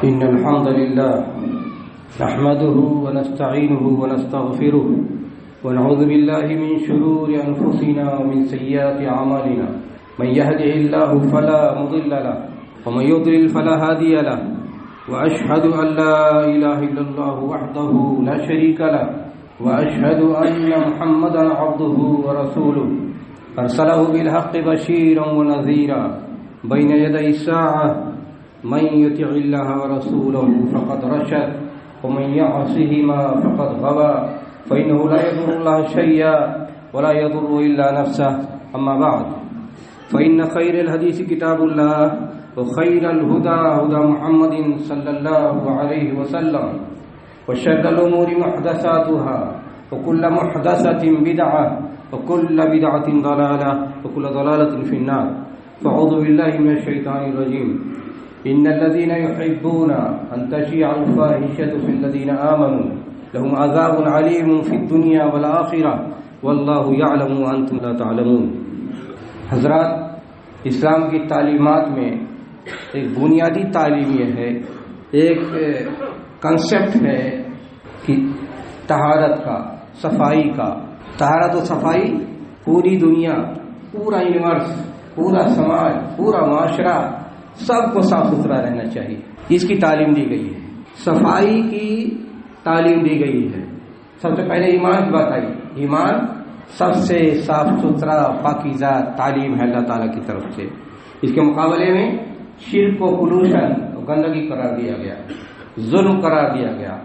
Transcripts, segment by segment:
إن الحمد لله نحمده ونستعينه ونستغفره ونعوذ بالله من شرور أنفسنا ومن سيئات أعمالنا من يهده الله فلا مضل له ومن يضلل فلا هادي له وأشهد أن لا إله إلا الله وحده لا شريك له وأشهد أن محمدا عبده ورسوله أرسله بالحق بشيرا ونذيرا بين يدي الساعة من يطع الله ورسوله فقد رشد ومن يعصهما فقد غوى فإنه لا يضر الله شيئا ولا يضر إلا نفسه. أما بعد فإن خير الحديث كتاب الله وخير الهدى هدى محمد صلى الله عليه وسلم وشر الأمور محدثاتها وكل محدثة بدعة وكل بدعة ضلالة وكل ضلالة في النار. فأعوذ بالله من الشيطان الرجيم. إن الذين يحبون أن تشيع الفاحشة في الذين آمنوا لهم عذاب عليم في الدنيا والآخرة والله يعلم وأنتم لا تعلمون. حضرات، اسلام کی تعلیمات میں ایک بنیادی تعلیم یہ ہے، ایک کنسیپٹ ہے کہ طہارت کا، صفائی کا. طہارت و صفائی پوری دنیا، پورا یونیورس، پورا سماج، پورا معاشرہ سب کو صاف ستھرا رہنا چاہیے. اس کی تعلیم دی گئی ہے، صفائی کی تعلیم دی گئی ہے. سب سے پہلے ایمان کی بات آئی. ایمان سب سے صاف ستھرا پاکیزہ تعلیم ہے اللہ تعالیٰ کی طرف سے. اس کے مقابلے میں شرک کو پولوشن، گندگی قرار دیا گیا، ظلم قرار دیا گیا،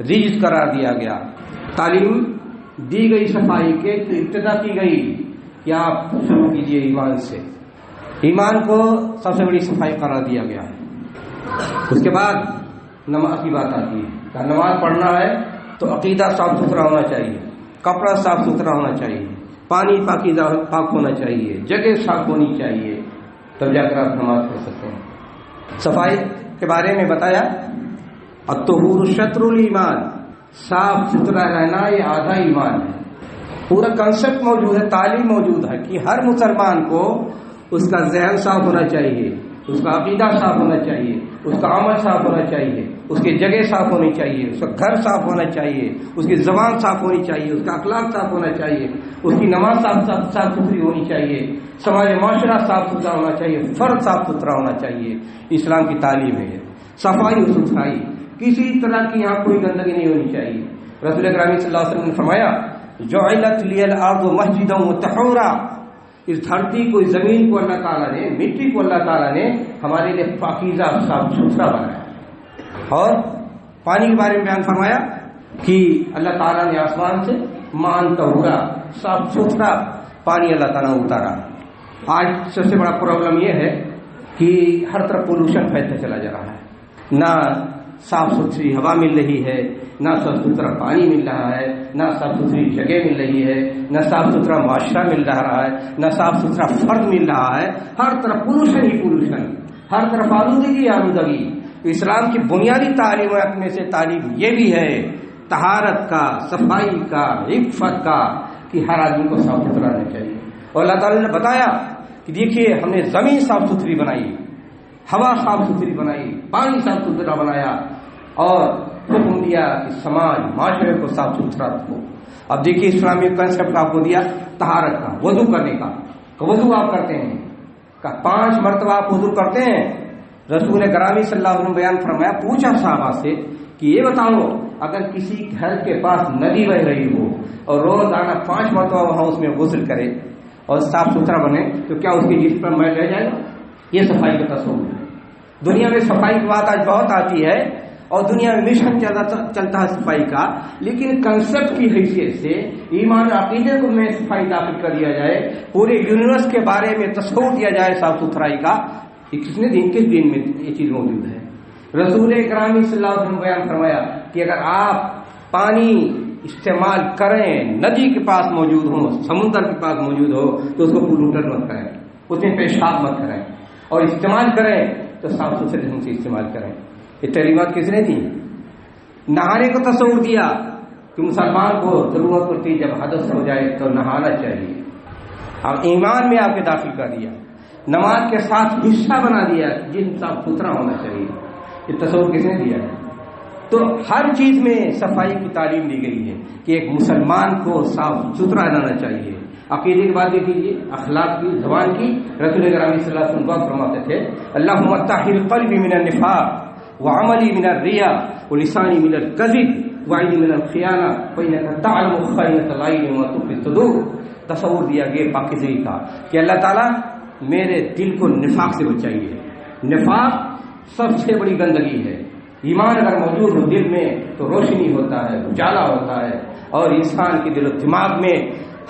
رجس قرار دیا گیا. تعلیم دی گئی صفائی کے تو ابتدا کی گئی کہ آپ شروع کیجئے ایمان سے. ایمان کو سب سے بڑی صفائی قرار دیا گیا ہے. اس کے بعد نماز کی بات آتی ہے. نماز پڑھنا ہے تو عقیدہ صاف ستھرا ہونا چاہیے، کپڑا صاف ستھرا ہونا چاہیے، پانی پاکیزہ پاک ہونا چاہیے، جگہ صاف ہونی چاہیے، تب جا کر آپ نماز پڑھ سکتے ہیں. صفائی کے بارے میں بتایا الطہور شطر الایمان، صاف ستھرا رہنا یہ آدھا ایمان ہے. پورا کنسپٹ موجود ہے، تعلیم موجود ہے کہ ہر مسلمان کو اس کا ذہن صاف ہونا چاہیے، اس کا عقیدہ صاف ہونا چاہیے، اس کا عمل صاف ہونا چاہیے، اس کی جگہ صاف ہونی چاہیے، اس کا گھر صاف ہونا چاہیے، اس کی زبان صاف ہونی چاہیے، اس کا اخلاق صاف ہونا چاہیے، اس کی نماز صاف ستھری ہونی چاہیے، سماج معاشرہ صاف ستھرا ہونا چاہیے، فرد صاف ستھرا ہونا چاہیے. اسلام کی تعلیم ہے صفائی و ستھرائی. کسی طرح کی یہاں کوئی گندگی نہیں ہونی چاہیے. رسول اکرم صلی اللہ علیہ وسلم نے فرمایا جعلت لی الارض مسجدا وطہورا، اس دھرتی کو، اس زمین کو اللہ تعالیٰ نے، مٹی کو اللہ تعالیٰ نے ہمارے لیے پاکیزہ صاف ستھرا بنایا. اور پانی کے بارے میں بیان فرمایا کہ اللہ تعالیٰ نے آسمان سے مان طہورا، صاف ستھرا پانی اللہ تعالیٰ نے اتارا. آج سب سے بڑا پرابلم یہ ہے کہ ہر طرف پولوشن پھیلتا چلا جا رہا ہے. نہ صاف ستھری ہوا مل رہی ہے، نہ صاف ستھرا پانی مل رہا ہے، نہ صاف ستھری جگہ مل رہی ہے، نہ صاف ستھرا معاشرہ مل رہا ہے، نہ صاف ستھرا فرد مل رہا ہے. ہر طرف پولوشن ہی پولوشن، ہر طرف آلودگی آلودگی. اسلام کی بنیادی تعلیمات میں سے تعلیم یہ بھی ہے طہارت کا، صفائی کا، عفت کا، کہ ہر آدمی کو صاف ستھرا رہنا چاہیے. اور اللہ تعالیٰ نے بتایا کہ دیکھیے ہم نے زمین صاف ستھری بنائی، ہوا صاف ستھری بنائی، پانی صاف ستھرا بنایا، اور حکم دیا کہ سماج معاشرے کو صاف ستھرا رکھو. اب دیکھیے اسلامی کنسپٹ آپ کو دیا طہارت کا، وضو کرنے کا. وضو آپ کرتے ہیں کہ 5 مرتبہ آپ وضو کرتے ہیں. رسول گرامی صلی اللہ علیہ وسلم بیان فرمایا، پوچھا صحابہ سے کہ یہ بتاؤ اگر کسی گھر کے پاس ندی بہ رہی ہو اور روزانہ 5 مرتبہ وہاں اس میں غسل کرے اور صاف ستھرا بنے تو کیا اس کے جسم پر میل رہ جائے گا؟ یہ صفائی کا تصور ہے. دنیا میں صفائی کی بات آج بہت آتی ہے اور دنیا میں مشن چلتا ہے صفائی کا، لیکن کنسپٹ کی حیثیت سے ایمان عقیدے کو میں صفائی داخل کر دیا جائے، پورے یونیورس کے بارے میں تصور دیا جائے صاف ستھرائی کا. کس دن میں یہ چیز موجود ہے؟ رسول اکرم صلی اللہ علیہ وسلم بیان فرمایا کہ اگر آپ پانی استعمال کریں، ندی کے پاس موجود ہو، سمندر کے پاس موجود ہو تو اس کو پولوٹر مت کریں، اس میں پیشاب مت کریں، اور استعمال کریں تو صاف ستھرے ڈھنگ سے استعمال کریں. یہ تعلیمات کس نے دی؟ نہانے کو تصور دیا کہ مسلمان کو ضرورت پڑتی جب حدث ہو جائے تو نہانا چاہیے. اب ایمان میں آپ کے داخل کر دیا، نماز کے ساتھ حصہ بنا دیا، جن صاف ستھرا ہونا چاہیے. یہ تصور کس نے دیا ہے؟ تو ہر چیز میں صفائی کی تعلیم دی گئی ہے کہ ایک مسلمان کو صاف ستھرا رہنا چاہیے. عقیدے کی بات دیکھ لیجیے، اخلاق کی، زبان کی. رسول گرامی صلی اللہ علیہ وسلم دعا فرماتے تھے اللہم طہر قلبی من النفاق وعملی من الریا ولسانی من الکذب وعینی من الخیانہ فإنک تعلم خائنۃ العین وما تخفی الصدور. تصور دیا گیا پاکیزگی کا کہ اللہ تعالیٰ میرے دل کو نفاق سے بچائیے. نفاق سب سے بڑی گندگی ہے. ایمان اگر موجود ہو دل میں تو روشنی ہوتا ہے، اجالا ہوتا ہے، اور انسان کے دل و دماغ میں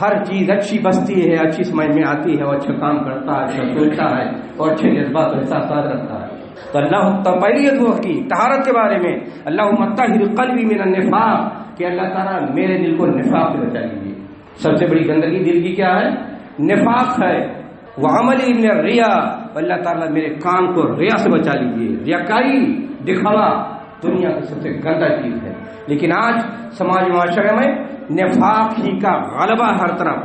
ہر چیز اچھی بستی ہے، اچھی سمجھ میں آتی ہے، وہ اچھا کام کرتا ہے، اچھا سوچتا ہے اور اچھے جذبات و احساسات رکھتا ہے. تو اللہ پہلی دعا کی طہارت کے بارے میں اللہم طہر قلبی من النفاق کہ اللہ تعالیٰ میرے دل کو نفاق سے بچا لیجیے. سب سے بڑی گندگی دل کی کیا ہے؟ نفاق ہے. وعملی من الریا اللہ تعالیٰ میرے کام کو ریا سے بچا لیجیے. ریاکاری، دکھاوا دنیا کی سب سے گندا چیز ہے. لیکن آج سماج معاشرے میں نفاق ہی کا غلبہ ہر طرف.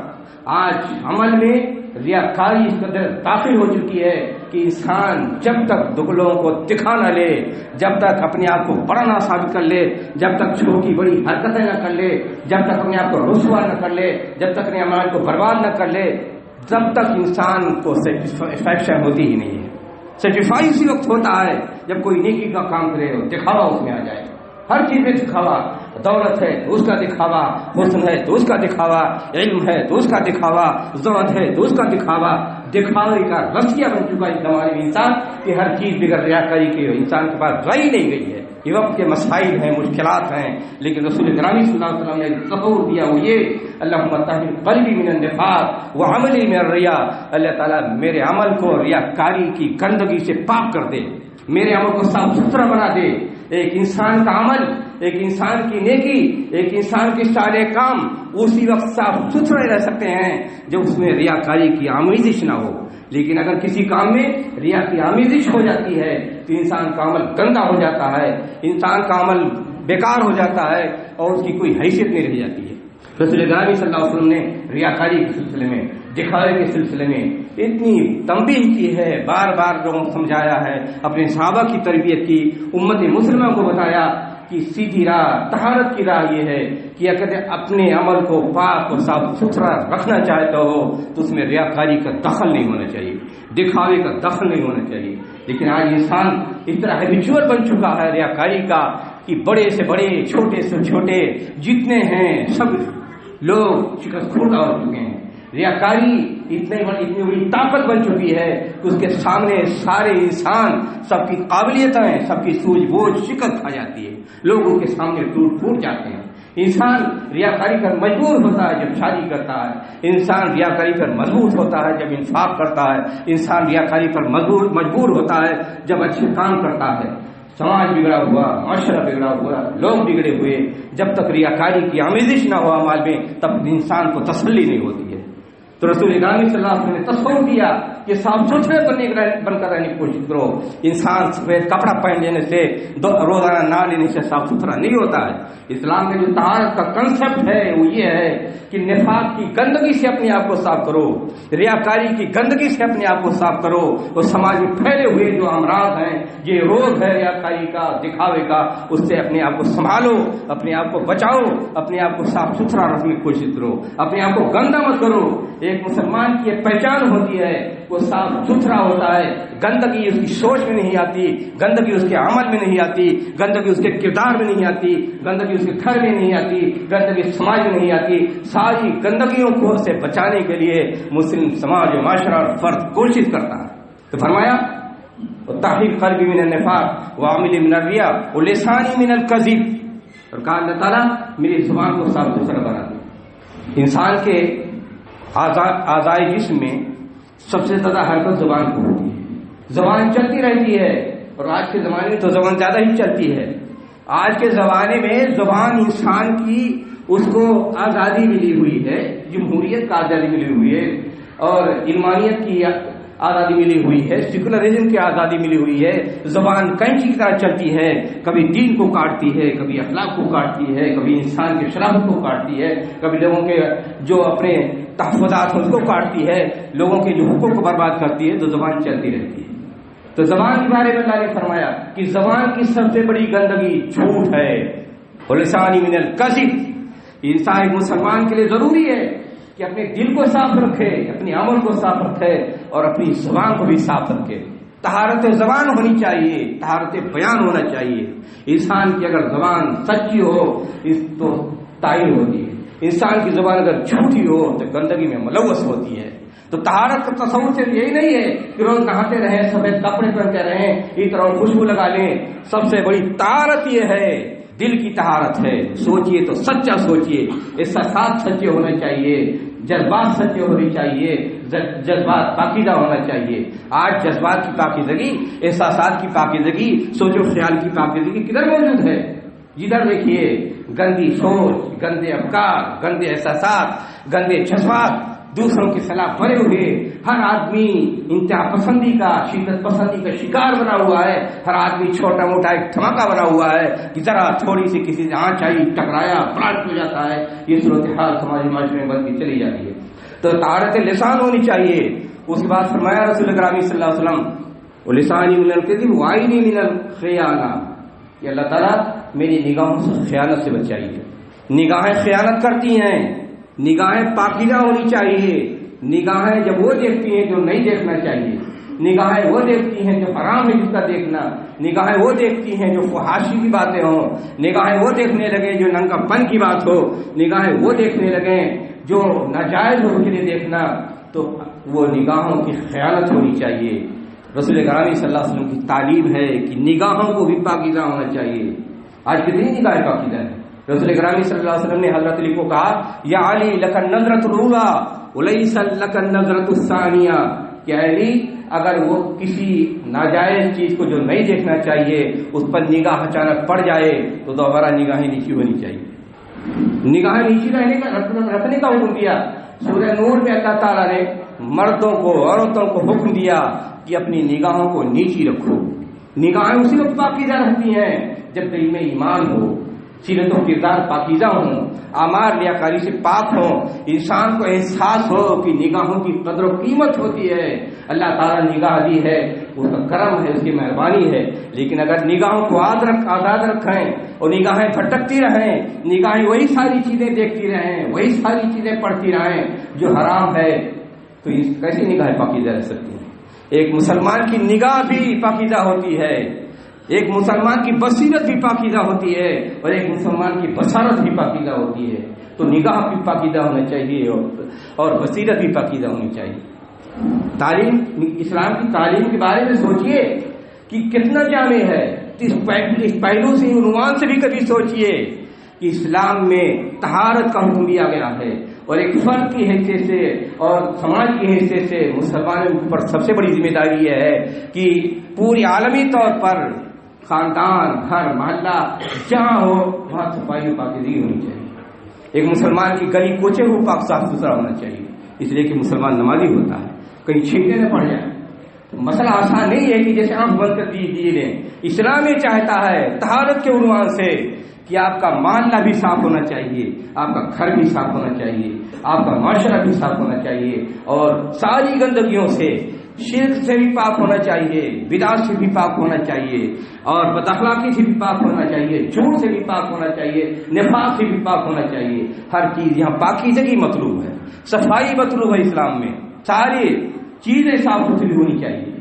آج عمل میں ریاکاری اس قدر داخل ہو چکی ہے کہ انسان جب تک لوگوں کو دکھا نہ لے، جب تک اپنے آپ کو بڑا نہ ثابت کر لے، جب تک چھوٹی بڑی حرکتیں نہ کر لے، جب تک اپنے آپ کو رسوا نہ کر لے، جب تک اپنے عمل کو برباد نہ کر لے، تب تک انسان کو سیٹسفیکشن ہوتی ہی نہیں ہے. سیٹسفائی اسی وقت ہوتا ہے جب کوئی نیکی کا کام کرے اور دکھاوا اس میں آ جائے. ہر چیز میں دکھاوا، دولت ہے تو اس کا دکھاوا، حسن ہے تو اس کا دکھاوا، علم ہے تو اس کا دکھاوا، زہد ہے تو اس کا دکھاوا. دکھاوے کا رسیہ بن چکا ہے ہمارے انسان کہ ہر چیز بغیر ریاکاری کے انسان کے پاس رہی نہیں گئی ہے. یہ وقت کے مسائل ہیں، مشکلات ہیں، لیکن رسول گرامی صلی اللہ علیہ وسلم نے تصور دیا وہ یہ اللہم طہر قلبی من النفاق وعملی من الریا اللہ تعالیٰ میرے عمل کو ریاکاری کی گندگی سے پاک کر دے، میرے عمل کو صاف ستھرا بنا دے. ایک انسان کا عمل، ایک انسان کی نیکی، ایک انسان کی سارے کام اسی وقت صاف ستھرے رہ سکتے ہیں جب اس میں ریاکاری کی آمیزش نہ ہو. لیکن اگر کسی کام میں ریا کی آمیزش ہو جاتی ہے تو انسان کا عمل گندا ہو جاتا ہے، انسان کا عمل بیکار ہو جاتا ہے اور اس کی کوئی حیثیت نہیں رہ جاتی ہے. رسول گرامی صلی اللہ علیہ وسلم نے ریاکاری کے سلسلے میں، دکھاوے کے سلسلے میں اتنی تنبیہ کی ہے، بار بار لوگوں کو سمجھایا ہے، اپنے صحابہ کی تربیت کی، امت مسلمہ کو بتایا کہ سیدھی راہ، طہارت کی راہ یہ ہے کہ اگر اپنے عمل کو پاک اور صاف ستھرا رکھنا چاہتا ہو تو اس میں ریاکاری کا دخل نہیں ہونا چاہیے، دکھاوے کا دخل نہیں ہونا چاہیے. لیکن آج انسان اس طرح ہیبیچوئل بن چکا ہے ریاکاری کا کہ بڑے سے بڑے، چھوٹے سے چھوٹے جتنے ہیں سب لوگ شکست خوردہ ہو چکے ہیں. ریاکاری اتنی بڑی طاقت بن چکی ہے کہ اس کے سامنے سارے انسان، سب کی قابلیتیں، سب کی سوجھ بوجھ شکست کھا جاتی ہے، لوگ ان کے سامنے ٹوٹ پھوٹ جاتے ہیں. انسان ریاکاری پر مجبور ہوتا ہے جب شادی کرتا ہے، انسان ریاکاری پر مضبوط ہوتا ہے جب انفاق کرتا ہے، انسان ریاکاری پر مجبور ہوتا ہے جب اچھے کام کرتا ہے. سماج بگڑا ہوا، معاشرہ بگڑا ہوا، لوگ بگڑے ہوئے، جب تک ریاکاری کی آمیزش نہ ہو اعمال میں تب انسان کو تسلی نہیں ہوتی ہے. تو رسول گرامی صلی اللہ علیہ وسلم نے تصور دیا کہ صاف ستھرے بن کر رہنے کی کوشش کرو. انسان سفید کپڑا پہن لینے سے، روزانہ نہ لینے سے صاف ستھرا نہیں ہوتا ہے. اسلام میں جو طہارت کا کنسپٹ ہے وہ یہ ہے کہ نفاق کی گندگی سے اپنے آپ کو صاف کرو، ریاکاری کی گندگی سے اپنے آپ کو صاف کرو، اور سماج میں پھیلے ہوئے جو امراض ہیں، یہ روگ ہے ریاکاری کا، دکھاوے کا، اس سے اپنے آپ کو سنبھالو، اپنے آپ کو بچاؤ، اپنے آپ کو صاف ستھرا رکھنے کی کوشش کرو، اپنے آپ کو گندا مت کرو. ایک مسلمان کی ایک پہچان ہوتی ہے، وہ صاف ستھرا ہوتا ہے، گندگی اس کی سوچ میں نہیں آتی، گندگی اس کے عمل میں نہیں آتی، گندگی اس کے کردار میں نہیں آتی، گندگی اس کے گھر میں نہیں آتی، گندگی سماج میں نہیں آتی. ساری گندگیوں کو سے بچانے کے لیے مسلم سماج و معاشرہ اور فرد کوشش کرتا ہے. تو فرمایا طہر قلبی من النفاق وعملی من الریا ولسانی من الکذب، اور کہا اللہ تعالیٰ میری زبان کو صاف ستھرا بنا دے. انسان کے اعضائے جسم میں سب سے زیادہ حرکت زبان کو ہوتی ہے، زبان چلتی رہتی ہے، اور آج کے زمانے میں تو زبان زیادہ ہی چلتی ہے. آج کے زمانے میں زبان انسان کی اس کو آزادی ملی ہوئی ہے، جمہوریت کا آزادی ملی ہوئی ہے، اور علمانیت کی آزادی ملی ہوئی ہے، سیکولرزم کی آزادی ملی ہوئی ہے. زبان کینچی کی طرح چلتی ہے، کبھی دین کو کاٹتی ہے، کبھی اخلاق کو کاٹتی ہے، کبھی انسان کی شرافت کو کاٹتی ہے، کبھی لوگوں کے جو اپنے تحفظات ہیں اس کو کاٹتی ہے، لوگوں کے جو حقوق کو برباد کرتی ہے. تو زبان چلتی رہتی ہے. تو زبان کے بارے میں اللہ نے فرمایا کہ زبان کی سب سے بڑی گندگی جھوٹ ہے، ولسانی من الکذب۔ انسان ایک مسلمان کے لیے ضروری ہے کہ اپنے دل کو صاف رکھے، اپنے عمل کو صاف رکھے اور اپنی زبان کو بھی صاف رکھے۔ طہارت زبان ہونی چاہیے، طہارت بیان ہونا چاہیے۔ انسان کی اگر زبان سچی ہو تو تعین ہوتی ہے، انسان کی زبان اگر جھوٹی ہو تو گندگی میں ملوث ہوتی ہے۔ تو طہارت کا تصور صرف یہی نہیں ہے کہ روز نہاتے رہیں، سفید کپڑے پہنتے رہیں، اس طرح خوشبو لگا لیں۔ سب سے بڑی طہارت یہ ہے، دل کی طہارت ہے۔ سوچئے تو سچا سوچئے، احساسات سچے ہونے چاہیے، جذبات سچے ہونے چاہیے، جذبات پاکیزہ ہونا چاہیے۔ آج جذبات کی پاکیزگی، احساسات کی پاکیزگی، سوچ و خیال کی پاکیزگی کدھر موجود ہے؟ جدھر دیکھیے گندی سوچ، گندے افکار، گندے احساسات، گندے جذبات، دوسروں کے خلاف بھرے ہوئے، ہر آدمی انتہا پسندی کا، شدت پسندی کا شکار بنا ہوا ہے۔ ہر آدمی چھوٹا موٹا ایک دھماکہ بنا ہوا ہے کہ ذرا تھوڑی سی کسی سے آنچ آئی، ٹکرایا، پلانٹ ہو جاتا ہے۔ یہ صورتحال ہمارے معاشرے میں بنتی چلی جاتی ہے۔ تو طہارت لسان ہونی چاہیے۔ اس کے بعد فرمایا رسول اکرم صلی اللہ علیہ وسلم لسانی من الکذب وعینی من الخیانہ، کہ اللہ تعالیٰ میری نگاہوں سے خیانت سے بچائیے۔ نگاہیں خیانت کرتی ہیں، نگاہیں پاکیزہ ہونی چاہیے۔ نگاہیں جب وہ دیکھتی ہیں جو نہیں دیکھنا چاہیے، نگاہیں وہ دیکھتی ہیں جو حرام ہے جس کا دیکھنا، نگاہیں وہ دیکھتی ہیں جو فحاشی کی باتیں ہوں، نگاہیں وہ دیکھنے لگیں جو ننگا پن کی بات ہو، نگاہیں وہ دیکھنے لگیں جو ناجائز ہو کے لیے دیکھنا، تو وہ نگاہوں کی خیانت ہونی چاہیے۔ رسول اکرم صلی اللہ علیہ وسلم کی تعلیم ہے کہ نگاہوں کو بھی پاکیزہ ہونا چاہیے۔ آج کتنی نگاہیں پاکیزہ ہیں؟ رسول اکرم صلی اللہ علیہ وسلم نے حضرت علی کو کہا یا علی لک النظرۃ الاولی ولیس لک النظرۃ الثانیہ، کہ علی اگر وہ کسی ناجائز چیز کو جو نہیں دیکھنا چاہیے اس پر نگاہ اچانک پڑ جائے تو دوبارہ نگاہیں نیچی ہونی چاہیے۔ نگاہیں نیچی رکھنے کا حکم دیا۔ سورہ نور میں اللہ تعالیٰ نے مردوں کو، عورتوں کو حکم دیا کہ اپنی نگاہوں کو نیچی رکھو۔ نگاہیں اسی وقت پاکیزہ رہتی ہیں جب دل میں ایمان ہو، سیرت و کردار پاکیزہ ہوں، اعمال ریاکاری سے پاک ہوں، انسان کو احساس ہو کہ نگاہوں کی قدر و قیمت ہوتی ہے۔ اللہ تعالیٰ نگاہ دی ہے، اس کا کرم ہے، اس کی مہربانی ہے۔ لیکن اگر نگاہوں کو آزاد رکھیں اور نگاہیں بھٹکتی رہیں، نگاہیں وہی ساری چیزیں دیکھتی رہیں، وہی ساری چیزیں پڑھتی رہیں جو حرام ہے، تو کیسی نگاہیں پاکیزہ رہ سکتی ہیں؟ ایک مسلمان کی نگاہ بھی پاکیزہ ہوتی ہے، ایک مسلمان کی بصیرت بھی پاکیزہ ہوتی ہے، اور ایک مسلمان کی بصارت بھی پاکیزہ ہوتی ہے۔ تو نگاہ بھی پاکیزہ ہونا چاہیے اور بصیرت بھی پاکیزہ ہونی چاہیے۔ تعلیم، اسلام کی تعلیم کے بارے میں سوچئے کہ کتنا جامع ہے۔ اس پہلو سے، عنوان سے بھی کبھی سوچئے کہ اسلام میں طہارت کا حکم دیا گیا ہے، اور ایک فرد کی حیثیت سے اور سماج کی حیثیت سے مسلمانوں پر سب سے بڑی ذمہ داری یہ ہے کہ پوری عالمی طور پر خاندان، گھر، محلہ جہاں ہو وہاں صفائی و پاکیزگی ہونی چاہیے۔ ایک مسلمان کی گلی کوچے کو پاک صاف ستھرا ہونا چاہیے، اس لیے کہ مسلمان نمازی ہوتا ہے، کہیں چھینکنے نہ پڑ جائے۔ مسئلہ آسان نہیں ہے کہ جیسے آنکھ بند کر دیے لیں۔ اسلام یہ چاہتا ہے طہارت کے عنوان سے کہ آپ کا محلہ بھی صاف ہونا چاہیے، آپ کا گھر بھی صاف ہونا چاہیے، آپ کا معاشرہ بھی صاف ہونا چاہیے، اور ساری گندگیوں سے، شرک سے بھی پاک ہونا چاہیے، بدعت سے بھی پاک ہونا چاہیے، اور بد اخلاقی سے بھی پاک ہونا چاہیے، جھوٹ سے بھی پاک ہونا چاہیے، نفاق سے بھی پاک ہونا چاہیے۔ ہر چیز یہاں پاکیزگی مطلوب ہے، صفائی مطلوب ہے۔ اسلام میں ساری چیزیں صاف ستھری ہونی چاہیے۔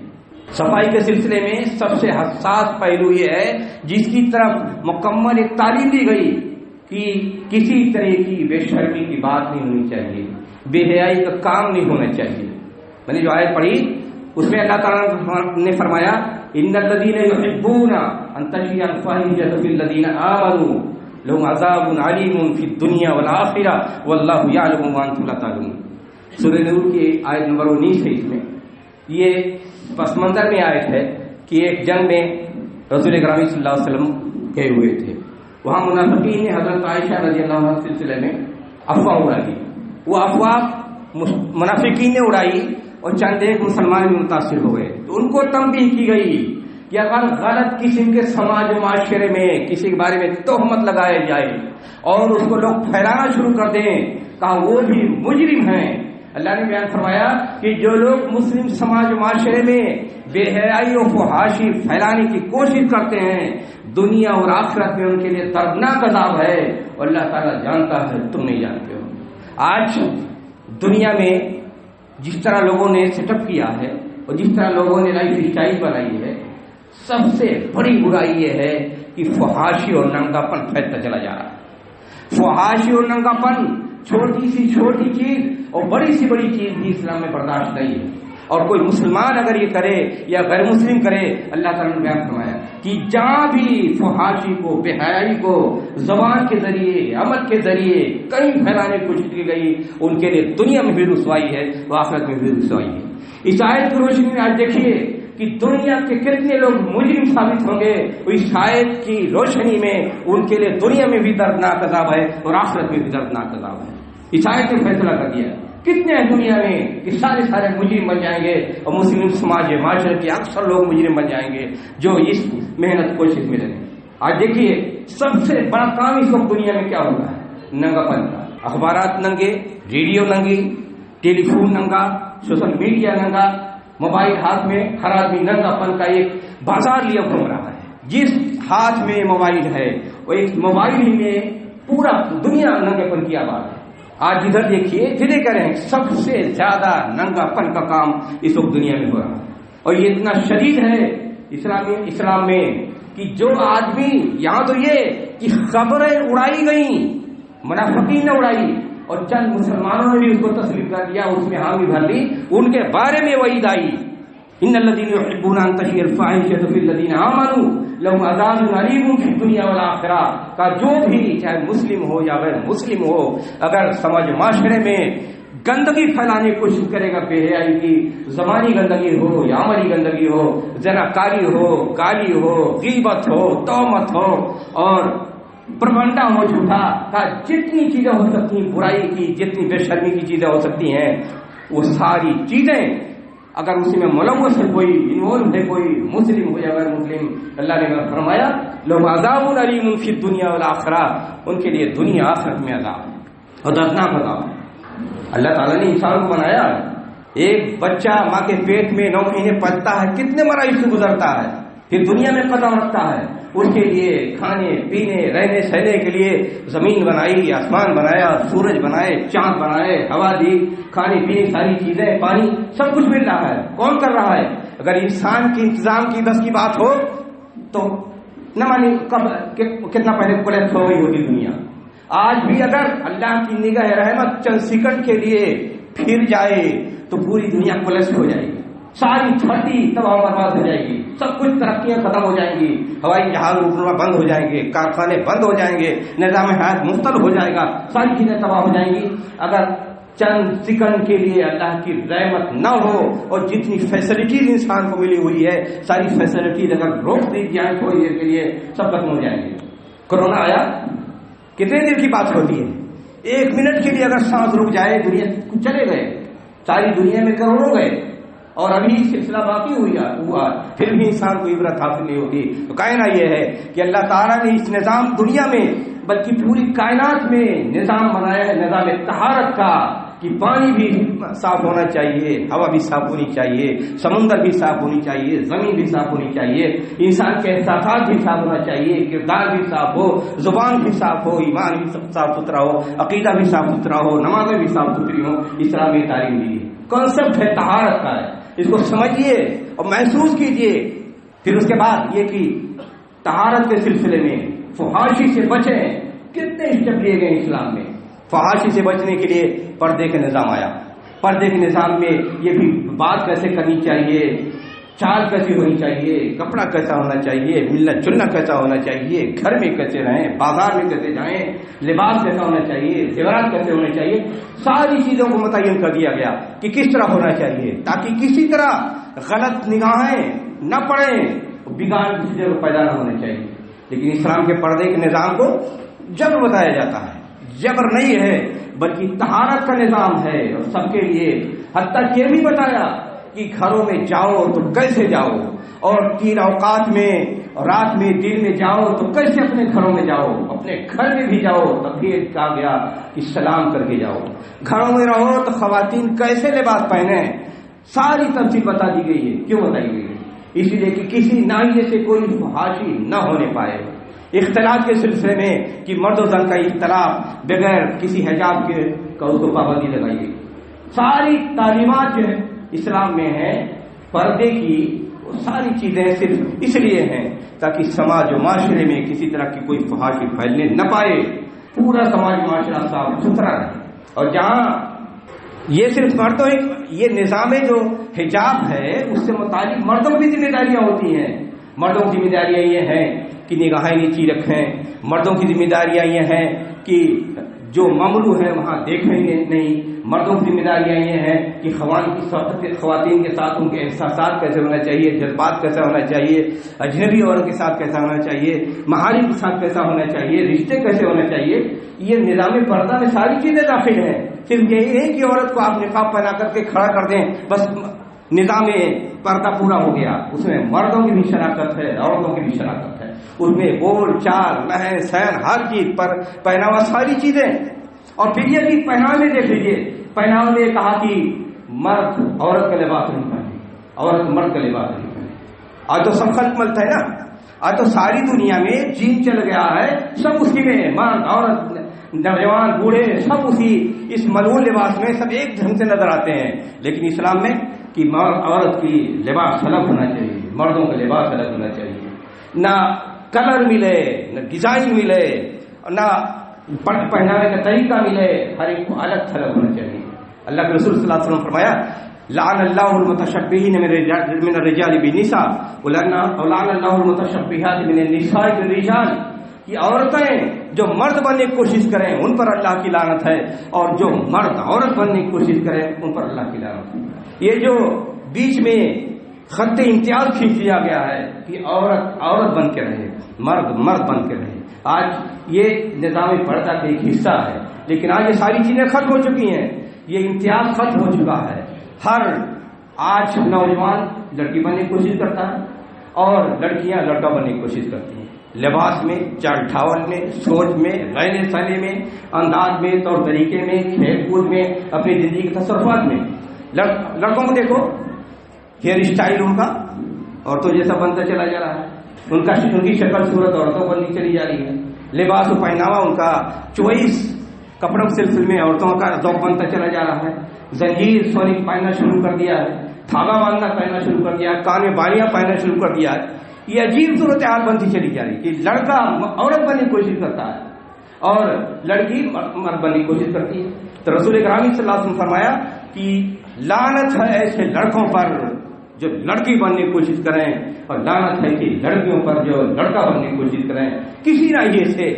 صفائی کے سلسلے میں سب سے حساس پہلو یہ ہے جس کی طرف مکمل ایک تعلیم دی گئی کہ کسی طرح کی بے شرمی کی بات نہیں ہونی چاہیے، بے حیائی کا کام نہیں ہونا چاہیے۔ میں نے جو آیت پڑھی اس میں اللہ تعالیٰ نے فرمایا ان الذین یحبون ان تشیع الفاحشۃ فی الذین آمنوا لهم عذاب علیم فی الدنیا والآخرہ واللہ یعلم وانتم لا تعلمون۔ سورہ نور کی آیت نمبر 19 ہے۔ اس میں یہ پس منظر میں آیت ہے کہ ایک جنگ میں رسول اکرم صلی اللہ علیہ وسلم گئے ہوئے تھے، وہاں منافقین نے حضرت عائشہ رضی اللہ عنہ کے سلسلے میں افواہ اڑائی۔ وہ افواہ منافقین نے اڑائی اور چند ایک مسلمان بھی متاثر ہو گئے، تو ان کو تنبیہ کی گئی کہ اگر غلط قسم کے سماج و معاشرے میں کسی کے بارے میں تہمت لگائے جائے اور اس کو لوگ پھیلانا شروع کر دیں، کہا وہ بھی مجرم ہیں۔ اللہ نے بیان فرمایا کہ جو لوگ مسلم سماج و معاشرے میں بے حیائی و فحاشی پھیلانے کی کوشش کرتے ہیں، دنیا اور آخرت میں ان کے لیے دردناک عذاب ہے، اور اللہ تعالیٰ جانتا ہے، تم نہیں جانتے ہو۔ آج دنیا میں جس طرح لوگوں نے سیٹ اپ کیا ہے اور جس طرح لوگوں نے لائف اسٹائل بنائی ہے، سب سے بڑی برائی یہ ہے کہ فحاشی اور ننگا پن پھیلتا چلا جا رہا ہے۔ فحاشی اور ننگا پن چھوٹی سی چھوٹی چیز اور بڑی سی بڑی چیز بھی اسلام میں برداشت نہیں ہے، اور کوئی مسلمان اگر یہ کرے یا غیر مسلم کرے، اللہ تعالیٰ نے بیان فرمایا کہ جہاں بھی فحاشی کو، بے حیائی کو زبان کے ذریعے، عمل کے ذریعے کہیں پھیلانے کی کوشش کی گئی، ان کے لیے دنیا میں بھی رسوائی ہے، آخرت میں بھی رسوائی ہے۔ اس آیت کی روشنی میں آج دیکھیے کہ دنیا کے کتنے لوگ مجرم ثابت ہوں گے، اس آیت کی روشنی میں ان کے لیے دنیا میں بھی دردناک عذاب ہے اور آخرت میں بھی دردناک عذاب ہے۔ اس آیت نے فیصلہ کر دیا کتنے ہیں دنیا میں کہ سارے مجرم بن جائیں گے، اور مسلم سماج معاشرے کے اکثر لوگ مجرم بن جائیں گے جو اس محنت کوشش میں لگے۔ آج دیکھیے سب سے بڑا کام اس وقت دنیا میں کیا ہو رہا ہے؟ ننگا پن کا۔ اخبارات ننگے، ریڈیو ننگی، ٹیلی فون ننگا، سوشل میڈیا ننگا، موبائل ہاتھ میں، ہر آدمی ننگا پن کا ایک بازار لیا گھوم رہا ہے۔ جس ہاتھ میں موبائل ہے وہ ایک موبائل ہی میں پورا دنیا ننگے پن کی آباد ہے۔ آج ادھر دیکھیے جنہیں کریں سب سے زیادہ ننگا پن کا کام اس وقت دنیا میں ہو رہا ہے، اور یہ اتنا شدید ہے اسلام میں کہ جو آدمی، یہاں تو یہ کہ خبریں اڑائی گئیں، منافقین نے اڑائی اور چند مسلمانوں نے بھی اس کو تسلیم کر دیا، اس میں حامی بھر لی، ان کے بارے میں وعید آئی، ان الذین یحبون ان تشیع الفاحشۃ فی الذین آمنوا لهم عذاب علیم فی الدنیا والآخرہ، کا جو بھی چاہے مسلم ہو یا غیر مسلم ہو، اگر سماج معاشرے میں گندگی پھیلانے کی کوشش کرے گا، بے حیائی کی زبانی گندگی ہو یا عملی گندگی ہو، زناکاری ہو، گالی ہو، غیبت ہو، تہمت ہو اور پروپیگنڈا ہو جھوٹا کا، جتنی چیزیں ہو سکتی ہیں برائی کی، جتنی بے شرمی کی چیزیں ہو سکتی ہیں، وہ ساری چیزیں اگر اسی میں ملوث ہے کوئی، انوالو ہے کوئی، مسلم ہو یا غیر مسلم، اللہ نے فرمایا لهم عذاب علیم فی الدنیا والآخرہ، ان کے لیے دنیا آخرت میں عذاب اور دردناک عذاب ہے۔ اللہ تعالیٰ نے انسان کو بنایا، ایک بچہ ماں کے پیٹ میں 9 مہینے پلتا ہے، کتنے مراحل سے گزرتا ہے، پھر دنیا میں قدم رکھتا ہے، اس کے لیے کھانے پینے رہنے سہنے کے لیے زمین بنائی، آسمان بنایا، سورج بنائے، چاند بنائے، ہوا دی، کھانے پینے ساری چیزیں، پانی، سب کچھ مل رہا ہے، کون کر رہا ہے؟ اگر انسان کی انتظام کی بس کی بات ہو تو نہ مانی کب کتنا پہلے کولیپس ہو گئی ہوتی دنیا۔ آج بھی اگر اللہ کی نگاہ رحمت چند سیکنڈ کے لیے پھر جائے تو پوری دنیا کولیپس ہو جائے گی، ساری دھرتی تباہ برباد ہو جائے گی، سب کچھ ترقیاں ختم ہو جائیں گی، ہوائی جہاز اڑنا بند ہو جائیں گے، کارخانے بند ہو جائیں گے، نظام حیات مختل ہو جائے گا، ساری چیزیں تباہ ہو جائیں گی اگر چند سیکنڈ کے لیے اللہ کی رحمت نہ ہو، اور جتنی فیسلٹیز انسان کو ملی ہوئی ہے ساری فیسلٹیز اگر روک دی جائیں تھوڑی دیر کے لیے سب ختم ہو جائیں گے۔ کرونا آیا، کتنے دیر کی بات ہوتی ہے، 1 منٹ کے لیے اگر سانس رک جائے دنیا چلے گئے، ساری دنیا میں کروڑوں گئے، اور ابھی سلسلہ باقی ہوا، پھر بھی انسان کو عبرت حاصل نہیں ہوتی۔ تو کہنا یہ ہے کہ اللہ تعالیٰ نے اس نظام دنیا میں بلکہ پوری کائنات میں نظام بنایا ہے، نظام طہارت کا، کہ پانی بھی صاف ہونا چاہیے، ہوا بھی صاف ہونی چاہیے، سمندر بھی صاف ہونی چاہیے، زمین بھی صاف ہونی چاہیے، انسان کے احساسات بھی صاف ہونا چاہیے، کردار بھی صاف ہو، زبان بھی صاف ہو، ایمان بھی صاف ستھرا ہو، عقیدہ بھی صاف ستھرا ہو، نمازیں بھی صاف ستھری ہوں۔ اسلام میں تعلیم دی ہے، کانسیپٹ ہے طہارت کا ہے، اس کو سمجھیے اور محسوس کیجئے۔ پھر اس کے بعد یہ کہ طہارت کے سلسلے میں فحاشی سے بچیں، کتنے اسٹیپ لیے گئے اسلام میں۔ فحاشی سے بچنے کے لیے پردے کا نظام آیا، پردے کے نظام میں یہ بھی بات کیسے کرنی چاہیے، چال کیسی ہونی چاہیے، کپڑا کیسا ہونا چاہیے، ملنا جلنا کیسا ہونا چاہیے، گھر میں کیسے رہیں، بازار میں کیسے جائیں، لباس کیسا ہونا چاہیے، زیورات کیسے ہونے چاہیے، ساری چیزوں کو متعین کر دیا گیا کہ کس طرح ہونا چاہیے، تاکہ کسی طرح غلط نگاہیں نہ پڑیں، بگاڑ کسی جگہ پیدا نہ ہونا چاہیے۔ لیکن اسلام کے پردے کے نظام کو جبر بتایا جاتا ہے، جبر نہیں ہے بلکہ طہارت کا نظام ہے، اور سب کے لیے، حتیٰ یہ بھی بتایا کہ گھروں میں جاؤ تو کیسے جاؤ، اور 3 اوقات میں، رات میں، دن میں جاؤ تو کیسے اپنے گھروں میں جاؤ، اپنے گھر میں بھی جاؤ تب بھی کہا گیا کہ سلام کر کے جاؤ، گھروں میں رہو تو خواتین کیسے لباس پہنے، ساری تفصیل بتا دی گئی ہے۔ کیوں بتائی گئی ہے؟ اس لیے کہ کسی ناحیے سے کوئی فحاشی نہ ہونے پائے. اختلاط کے سلسلے میں کہ مرد و زن کا اختلاف بغیر کسی حجاب کے کا اس کو پابندی لگائی گئی. ساری تعلیمات جو اسلام میں ہیں پردے کی، وہ ساری چیزیں صرف اس لیے ہیں تاکہ سماج و معاشرے میں کسی طرح کی کوئی فحاشی پھیلنے نہ پائے، پورا سماج معاشرہ صاف ستھرا رہے. اور جہاں یہ صرف مردوں، یہ نظام جو حجاب ہے اس سے متعلق مردوں کی ذمہ داریاں ہوتی ہیں. مردوں کی ذمہ داریاں یہ ہیں کہ نگاہیں نیچی رکھیں. مردوں کی ذمہ داریاں یہ ہیں کہ جو ممنوع ہے وہاں دیکھیں گے نہیں. مردوں کی ذمہ داریاں یہ ہیں کہ خواتین کے ساتھ ان کے احساسات کیسے ہونا چاہیے، جذبات کیسا ہونا چاہیے، اجنبی عورت کے ساتھ کیسا ہونا چاہیے، محارم کے ساتھ کیسا ہونا چاہیے، رشتے کیسے ہونا چاہیے. یہ نظام پردہ میں ساری چیزیں داخل ہیں. صرف یہی ہے کہ عورت کو آپ نقاب پہنا کر کے کھڑا کر دیں، بس نظام پردہ پورا ہو گیا. اس میں مردوں کی بھی شراکت ہے، عورتوں کی بھی شراکت ہے. اس میں بول چال لہن سہن ہر چیز پر پہناوا ساری چیزیں. اور پھر یہ بھی پہناوے میں دیکھ لیجیے، پہناوے میں کہا کہ مرد عورت کا لباس نہیں پہنے، عورت مرد کا لباس نہیں پہنے. آج تو سب خلق ملتا ہے نا، آج تو ساری دنیا میں جین چل گیا ہے، سب اسی میں مرد عورت نوجوان بوڑھے سب اسی اس ملعون لباس میں سب ایک ڈھنگ سے نظر آتے ہیں. لیکن اسلام میں کہ عورت کی لباس الگ ہونا چاہیے، مردوں کا لباس الگ ہونا چاہیے. نہ کلر ملے، نہ ڈیزائن ملے، نہ پہنانے کا طریقہ ملے، ہر ایک کو الگ تھلگ ہونا چاہیے. اللہ کے رسول صلی اللہ علیہ وسلم فرمایا لعن اللہ المتشبہین من الرجال بالنساء ولعن اللہ المتشبہات من النساء بالرجال. یہ عورتیں جو مرد بننے کی کوشش کریں ان پر اللہ کی لعنت ہے، اور جو مرد عورت بننے کی کوشش کریں ان پر اللہ کی لعنت ہے. یہ جو بیچ میں خط امتیاز کھینچ لیا گیا ہے کہ عورت عورت بن کے رہے، مرد مرد بن کے رہے، آج یہ نظام پردہ کا ایک حصہ ہے. لیکن آج یہ ساری چیزیں ختم ہو چکی ہیں، یہ امتیاز ختم ہو چکا ہے. ہر آج نوجوان لڑکی بننے کی کوشش کرتا ہے اور لڑکیاں لڑکا بننے کی کوشش کرتی ہیں. لباس میں، چال ڈھاول میں، سوچ میں، رہنے سہنے میں، انداز میں، طور طریقے میں، کھیل کود میں، اپنی زندگی کے تصرفات میں. لڑکوں کو دیکھو، ہیئر اسٹائل ان کا عورتوں جیسا بنتا چلا جا رہا ہے، ان کی شکل صورت عورتوں بنتی چلی جا رہی ہے. لباس و پہناوا ان کا چوائس کپڑوں کے سلسلے میں عورتوں کا ذوق بنتا چلا جا رہا ہے. زنجیر سونے پہننا شروع کر دیا ہے، تھاگا باندھنا پہننا شروع کر دیا ہے، کان میں بالیاں پہننا شروع کر دیا ہے. یہ عجیب صورتحال بنتی چلی جا رہی ہے کہ لڑکا عورت بننے کی کوشش کرتا ہے اور لڑکی مرد بننے کی کوشش کرتی ہے. تو رسول کریم صلی اللہ علیہ وسلم فرمایا کہ لعنت ہے ایسے لڑکوں پر جو لڑکی بننے کی کوشش کریں، اور لعنت ہے کہ لڑکیوں پر جو لڑکا بننے کی کوشش کریں. کسی ناحیے سے،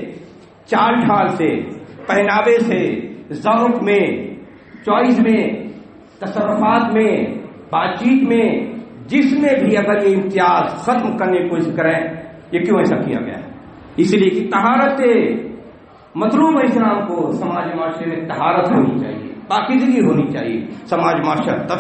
چال ڈھال سے، پہناوے سے، ذوق میں، چوائس میں، تصرفات میں، بات چیت میں، جس میں بھی اگر یہ امتیاز ختم کرنے کی کوشش کریں. یہ کیوں ایسا کیا گیا ہے؟ اس لیے کہ طہارت مطلوب ہے. اسلام کو سماج معاشرے میں طہارت ہونی چاہیے، پاکیزگی ہونی چاہیے، سماج معاشرہ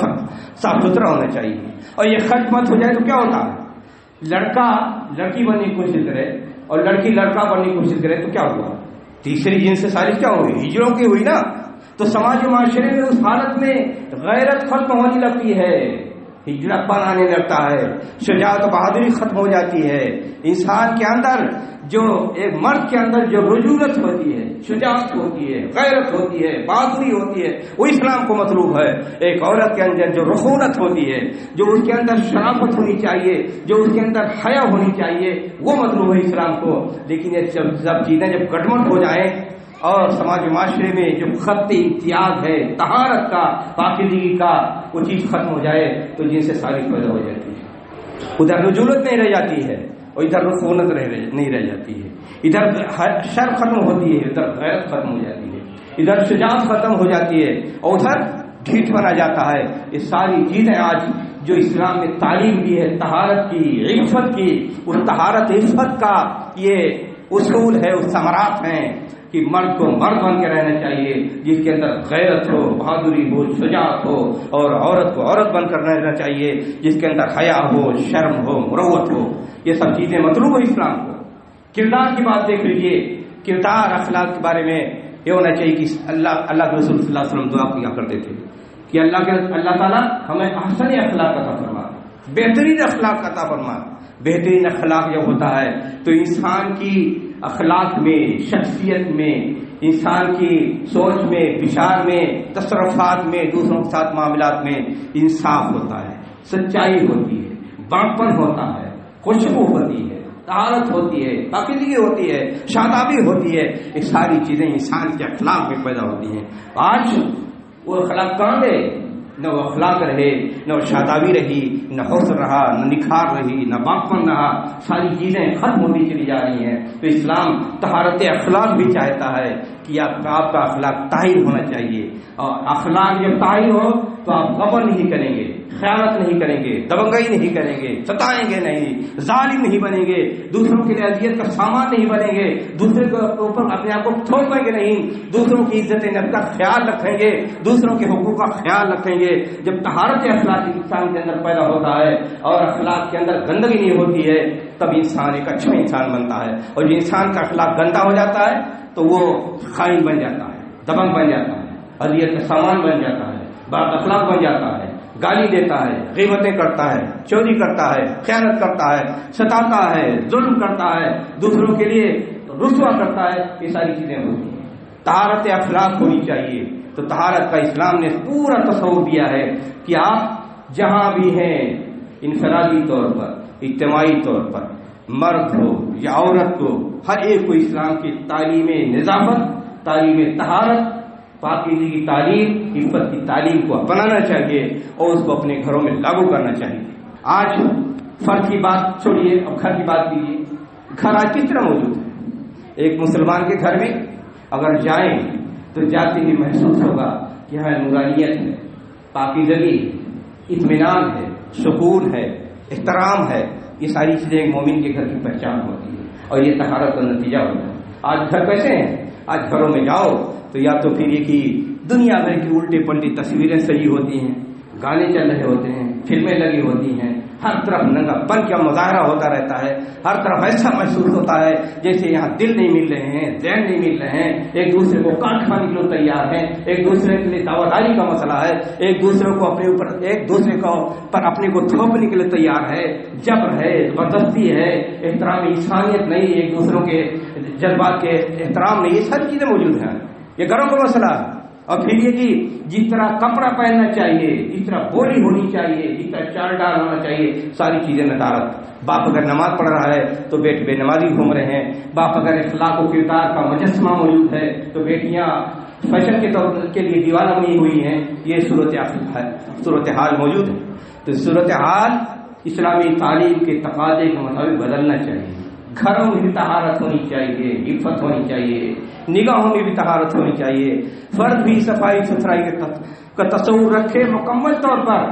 صاف ستھرا ہونا چاہیے. اور یہ خرچ مت ہو جائے تو کیا ہوتا ہے؟ لڑکا لڑکی بننے کی کوشش کرے اور لڑکی لڑکا بننے کی کوشش کرے تو کیا ہوا؟ تیسری جنس سے سازش کیا ہوئی؟ ہجروں کی ہوئی نا. تو سماج معاشرے میں اس حالت میں غیرت ختم ہونے لگتی ہے، ہجرت پن آنے لگتا ہے، شجاعت و بہادری ختم ہو جاتی ہے. انسان کے اندر جو ایک مرد کے اندر جو رجولت ہوتی ہے، شجاعت ہوتی ہے، غیرت ہوتی ہے، بہادری ہوتی ہے، وہ اسلام کو مطلوب ہے. ایک عورت کے اندر جو رخونت ہوتی ہے، جو اس کے اندر شرافت ہونی چاہیے، جو اس کے اندر حیا ہونی چاہیے، وہ مطلوب ہے اسلام کو. لیکن یہ سب چیزیں جب گٹمٹ ہو جائیں اور سماج معاشرے میں جو خط امتیاز ہے طہارت کا، پاکیزگی کا، وہ چیز ختم ہو جائے تو جن سے ساری پیدا ہو جاتی ہے. ادھر رجولت نہیں رہ جاتی ہے اور ادھر رخونت نہیں رہ جاتی ہے. ادھر شرم ختم ہوتی ہے، ادھر غیرت ختم ہو جاتی ہے، ادھر شجاعت ختم ہو جاتی ہے اور ادھر ڈھیٹ بنا جاتا ہے. یہ ساری چیزیں آج جو اسلام نے تعلیم دی ہے طہارت کی، عفت کی، اس طہارت عفت کا یہ اصول ہے، اس ثمرات ہیں کہ مرد کو مرد بن کے رہنا چاہیے جس کے اندر غیرت ہو، بہادری ہو، شجاعت ہو، اور عورت کو عورت بن کر رہنا چاہیے جس کے اندر حیا ہو، شرم ہو، مروت ہو. یہ سب چیزیں مطلوب ہے اسلام کو. کردار کی بات دیکھ لیجیے، کردار اخلاق کے بارے میں یہ ہونا چاہیے کہ اللہ کے رسول صلی اللہ علیہ وسلم دعا کیا کرتے تھے کہ اللہ تعالیٰ ہمیں احسن اخلاق عطا فرما، بہترین اخلاق عطا فرما۔ بہترین اخلاق جب ہوتا ہے تو انسان کی اخلاق میں، شخصیت میں، انسان کی سوچ میں، بچار میں، تصرفات میں، دوسروں کے ساتھ معاملات میں انصاف ہوتا ہے، سچائی ہوتی ہے، بڑپن ہوتا ہے، خوشبو ہوتی ہے، طہارت ہوتی ہے، پاکیزگی ہوتی ہے، شادابی ہوتی ہے۔ یہ ساری چیزیں انسان کے اخلاق میں پیدا ہوتی ہیں۔ آج وہ اخلاق کہاں گئے؟ نہ وہ اخلاق رہے، نہ وہ شادابی رہی، نہ حسن رہا، نہ نکھار رہی، نہ باپن رہا، ساری چیزیں ختم ہوتی چلی جا رہی ہیں۔ تو اسلام طہارت اخلاق بھی چاہتا ہے کہ آپ کا اخلاق طاہر ہونا چاہیے، اور اخلاق جب طاہر ہو تو آپ غبن نہیں کریں گے، خیانت نہیں کریں گے، دبنگائی نہیں کریں گے، ستائیں گے نہیں، ظالم نہیں بنیں گے، دوسروں کے لیے اذیت کا سامان نہیں بنیں گے، دوسرے کے اوپر اپنے آپ کو تھوپیں گے نہیں، دوسروں کی عزت نفس کا خیال رکھیں گے، دوسروں کے حقوق کا خیال رکھیں گے۔ جب طہارت اخلاق انسان کے اندر پیدا ہوتا ہے اور اخلاق کے اندر گندگی نہیں ہوتی ہے، تب انسان ایک اچھا انسان بنتا ہے۔ اور جو انسان کا اخلاق گندا ہو جاتا ہے تو وہ خائن بن جاتا ہے، دبنگ بن جاتا ہے، اذیت کا سامان بن جاتا ہے، بد اخلاق بن جاتا ہے، گالی دیتا ہے، غیبتیں کرتا ہے، چوری کرتا ہے، خیانت کرتا ہے، ستاتا ہے، ظلم کرتا ہے، دوسروں کے لیے رسوا کرتا ہے۔ یہ ساری چیزیں ہوتی ہیں۔ طہارت اخلاق ہونی چاہیے۔ تو طہارت کا اسلام نے پورا تصور دیا ہے کہ آپ جہاں بھی ہیں، انفرادی طور پر، اجتماعی طور پر، مرد ہو یا عورت کو، ہر ایک کو اسلام کی تعلیم نظافت، تعلیم طہارت، پاکیزگی کی تعلیم، عفت کی تعلیم کو اپنانا چاہیے اور اس کو اپنے گھروں میں لاگو کرنا چاہیے۔ آج فرد کی بات چھوڑیے، اب گھر کی بات کیجیے۔ گھر آج کس طرح موجود ہے؟ ایک مسلمان کے گھر میں اگر جائیں تو جاتے ہی محسوس ہوگا کہ یہاں نورانیت ہے، پاکیزگی، اطمینان ہے، سکون ہے، احترام ہے۔ یہ ساری چیزیں ایک مومن کے گھر کی پہچان ہوتی ہے اور یہ طہارت کا نتیجہ ہوتا ہے۔ آج گھر کیسے ہیں؟ آج گھروں میں جاؤ تو یا تو پھر یہ کہ دنیا بھر کی الٹی پلٹی تصویریں سجی ہوتی ہیں، گانے چل رہے ہوتے ہیں، فلمیں لگی ہوتی ہیں، ہر طرف ننگا پن کا مظاہرہ ہوتا رہتا ہے، ہر طرف ایسا محسوس ہوتا ہے جیسے یہاں دل نہیں مل رہے ہیں، ذہن نہیں مل رہے ہیں، ایک دوسرے کو کاٹ کھانے کے لیے تیار ہیں، ایک دوسرے کے لیے دعواداری کا مسئلہ ہے، ایک دوسرے کو اپنے اوپر، ایک دوسرے کو پر اپنے کو تھوپنے کے لیے تیار ہے، جبر ہے، زبردستی ہے، احترام انسانیت نہیں، ایک دوسروں کے جذبات کے احترام نہیں، یہ ساری چیزیں موجود ہیں۔ یہ گھروں کا مسئلہ ہے۔ اور پھر یہ کہ جس طرح کپڑا پہننا چاہیے، جس طرح بولی ہونی چاہیے، جس طرح چال ڈال ہونا چاہیے، ساری چیزیں نظارت۔ باپ اگر نماز پڑھ رہا ہے تو بیٹے بے نمازی گھوم رہے ہیں، باپ اگر اخلاق و کردار کا مجسمہ موجود ہے تو بیٹیاں فیشن کے طور کے لیے دیوانہ بنی ہوئی ہیں۔ یہ صورتحال موجود ہے۔ تو صورتحال اسلامی تعلیم کے تقاضے کے مطابق بدلنا چاہیے۔ گھروں میں بھی طہارت ہونی چاہیے، عفت ہونی چاہیے، نگاہوں میں بھی طہارت ہونی چاہیے، فرد بھی صفائی ستھرائی کا تصور رکھے مکمل طور پر۔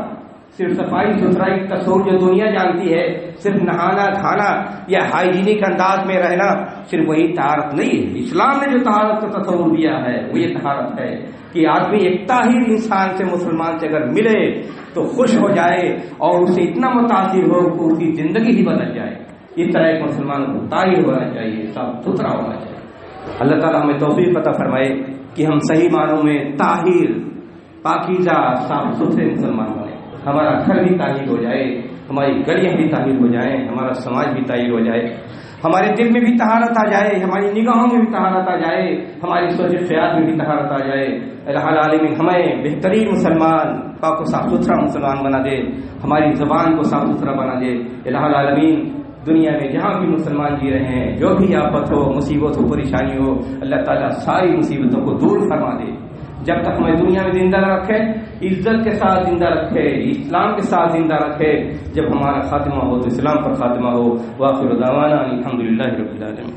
صرف صفائی ستھرائی کا تصور جو دنیا جانتی ہے، صرف نہانا کھانا یا ہائیجینک انداز میں رہنا، صرف وہی طہارت نہیں ہے۔ اسلام نے جو طہارت کا تصور دیا ہے وہ یہ طہارت ہے کہ آدمی ایک طاہر انسان سے، مسلمان سے اگر ملے تو خوش ہو جائے اور اسے اتنا متاثر ہو کہ اس کی زندگی ہی بدل جائے۔ اس طرح ایک مسلمان کو طاہر ہونا چاہیے، صاف ستھرا ہونا چاہیے۔ اللہ تعالیٰ ہمیں توفیق عطا فرمائے کہ ہم صحیح معنوں میں طاہر، پاکیزہ، صاف ستھرے مسلمان بنیں۔ ہمارا گھر بھی طاہر ہو جائے، ہماری گلیاں بھی طاہر ہو جائیں، ہمارا سماج بھی طاہر ہو جائے، ہمارے دل میں بھی طہارت آ جائے، ہماری نگاہوں میں بھی طہارت آ جائے، ہماری سوچ خیال میں بھی طہارت آ جائے۔ الہ العالمین ہمیں بہترین مسلمان، پاک و صاف ستھرا مسلمان بنا دے، ہماری زبان کو صاف ستھرا بنا دے۔ الہ العالمین دنیا میں جہاں بھی مسلمان جی رہے ہیں، جو بھی آفت ہو، مصیبت ہو، پریشانی ہو، اللہ تعالیٰ ساری مصیبتوں کو دور فرما دے۔ جب تک ہمیں دنیا میں زندہ رکھے، عزت کے ساتھ زندہ رکھے، اسلام کے ساتھ زندہ رکھے۔ جب ہمارا خاتمہ ہو تو اسلام پر خاتمہ ہو۔ وآخر دعوانا الحمدللہ رب العالمین۔